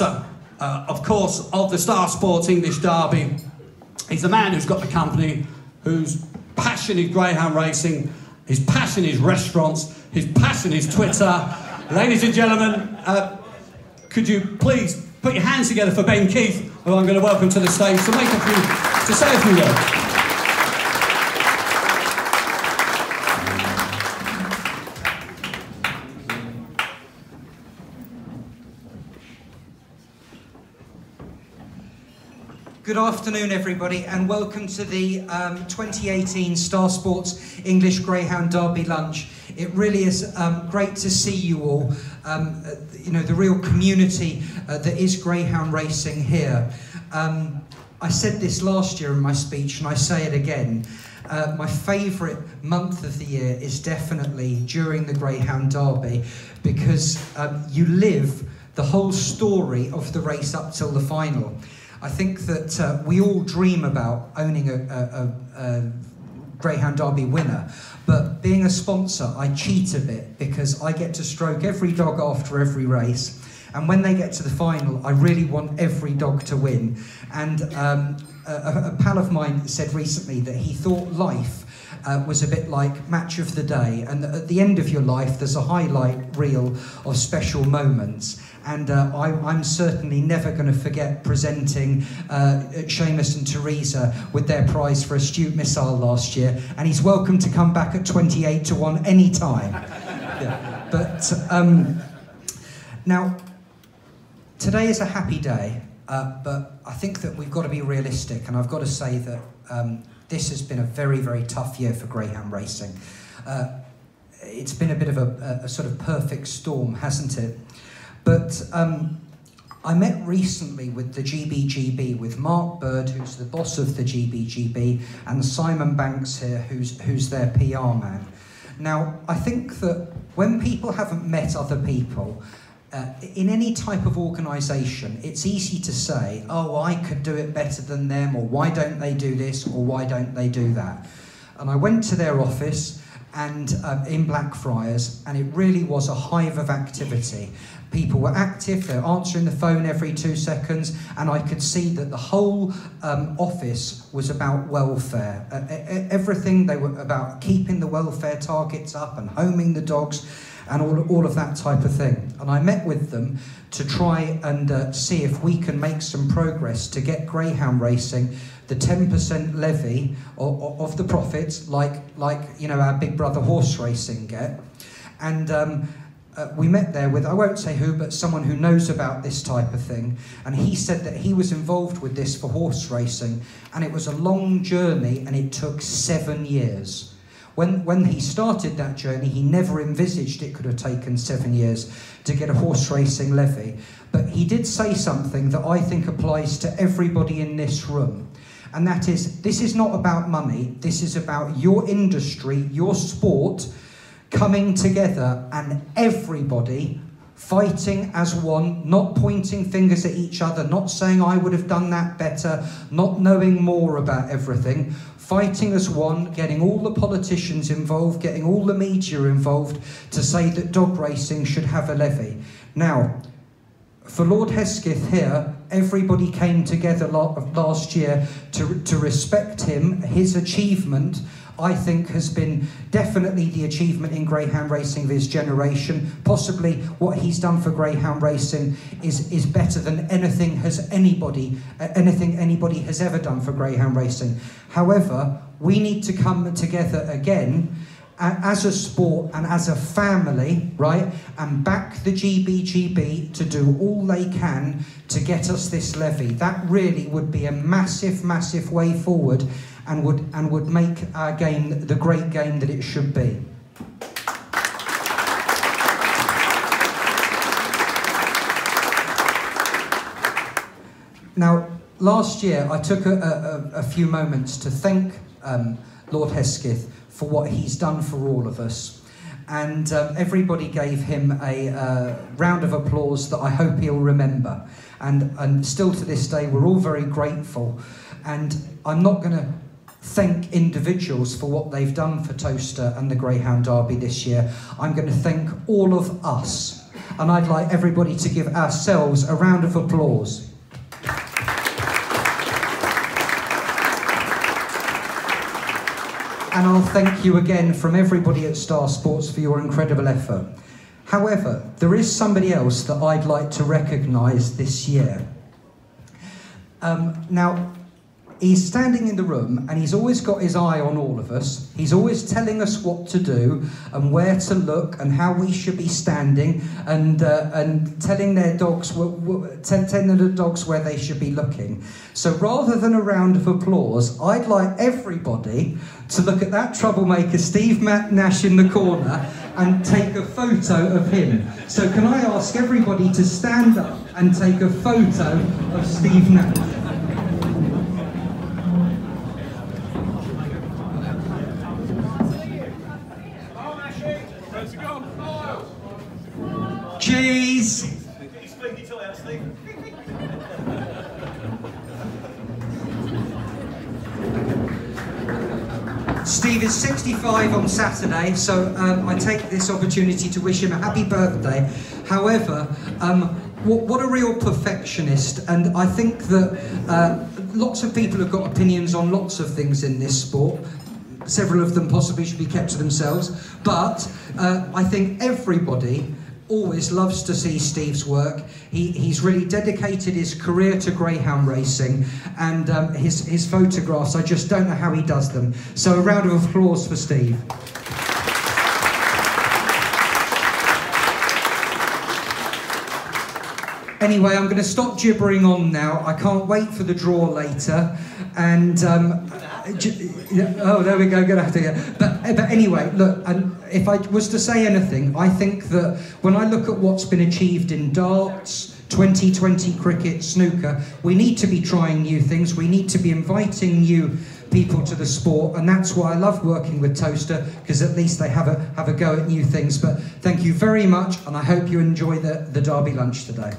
Of course, of the Star Sports English Derby. He's the man who's got the company, whose passion is greyhound racing, his passion is restaurants, his passion is Twitter. Ladies and gentlemen, could you please put your hands together for Ben Keith, who I'm going to welcome to the stage to say a few words. Good afternoon, everybody, and welcome to the 2018 Star Sports English Greyhound Derby lunch. It really is great to see you all, you know, the real community that is greyhound racing here. I said this last year in my speech, and I say it again. My favourite month of the year is definitely during the Greyhound Derby, because you live the whole story of the race up till the final. I think that we all dream about owning a Greyhound Derby winner, but being a sponsor, I cheat a bit because I get to stroke every dog after every race, and when they get to the final, I really want every dog to win. And a pal of mine said recently that he thought life was a bit like Match of the Day, and at the end of your life there's a highlight reel of special moments. And I'm certainly never going to forget presenting Seamus and Teresa with their prize for Astute Missile last year. And he's welcome to come back at 28-1 any time. Yeah. But now, today is a happy day, but I think that we've got to be realistic. And I've got to say that this has been a very, very tough year for greyhound racing. It's been a bit of a sort of perfect storm, hasn't it? But I met recently with the GBGB, with Mark Bird, who's the boss of the GBGB, and Simon Banks here, who's their PR man. Now, I think that when people haven't met other people, in any type of organisation, it's easy to say, oh, I could do it better than them, or why don't they do this, or why don't they do that? And I went to their office and in Blackfriars, and it really was a hive of activity. People were active, they were answering the phone every 2 seconds, and I could see that the whole office was about welfare. Everything, they were about keeping the welfare targets up and homing the dogs and all of that type of thing. And I met with them to try and see if we can make some progress to get greyhound racing the 10% levy of the profits, like you know, our big brother horse racing get. And we met there with, I won't say who, but someone who knows about this type of thing. And he said that he was involved with this for horse racing, and it was a long journey, and it took 7 years. When he started that journey, he never envisaged it could have taken 7 years to get a horse racing levy. But he did say something that I think applies to everybody in this room. And that is, this is not about money, this is about your industry, your sport, coming together and everybody fighting as one, not pointing fingers at each other, not saying I would have done that better, not knowing more about everything, fighting as one, getting all the politicians involved, getting all the media involved to say that dog racing should have a levy. Now, for Lord Hesketh here, everybody came together last year to respect him. His achievement, I think, has been definitely the achievement in greyhound racing of his generation. Possibly what he's done for greyhound racing is better than anything anybody has ever done for greyhound racing. However, we need to come together again as a sport and as a family, right, and back the GBGB to do all they can to get us this levy. That really would be a massive, massive way forward, and would make our game the great game that it should be. Now, last year I took a few moments to thank Lord Hesketh for what he's done for all of us. And everybody gave him a round of applause that I hope he'll remember. And still to this day, we're all very grateful. And I'm not going to thank individuals for what they've done for Toaster and the Greyhound Derby this year. I'm going to thank all of us and I'd like everybody to give ourselves a round of applause. And I'll thank you again from everybody at Star Sports for your incredible effort. However, there is somebody else that I'd like to recognise this year. Now, he's standing in the room and he's always got his eye on all of us. He's always telling us what to do and where to look and how we should be standing and telling their dogs telling the dogs where they should be looking. So rather than a round of applause, I'd like everybody to look at that troublemaker Steve Nash in the corner and take a photo of him. So can I ask everybody to stand up and take a photo of Steve Nash? Cheese! Steve is 65 on Saturday, so I take this opportunity to wish him a happy birthday. However, what a real perfectionist, and I think that lots of people have got opinions on lots of things in this sport. Several of them possibly should be kept to themselves, but I think everybody always loves to see Steve's work. He's really dedicated his career to greyhound racing, and his photographs, I just don't know how he does them. So a round of applause for Steve. Anyway, I'm going to stop gibbering on now. I can't wait for the draw later, and oh, there we go. Gonna have to. But anyway, look. And if I was to say anything, I think that when I look at what's been achieved in darts, 2020 cricket, snooker, we need to be trying new things. We need to be inviting new people to the sport, and that's why I love working with Toaster, because at least they have a go at new things. But thank you very much, and I hope you enjoy the Derby lunch today.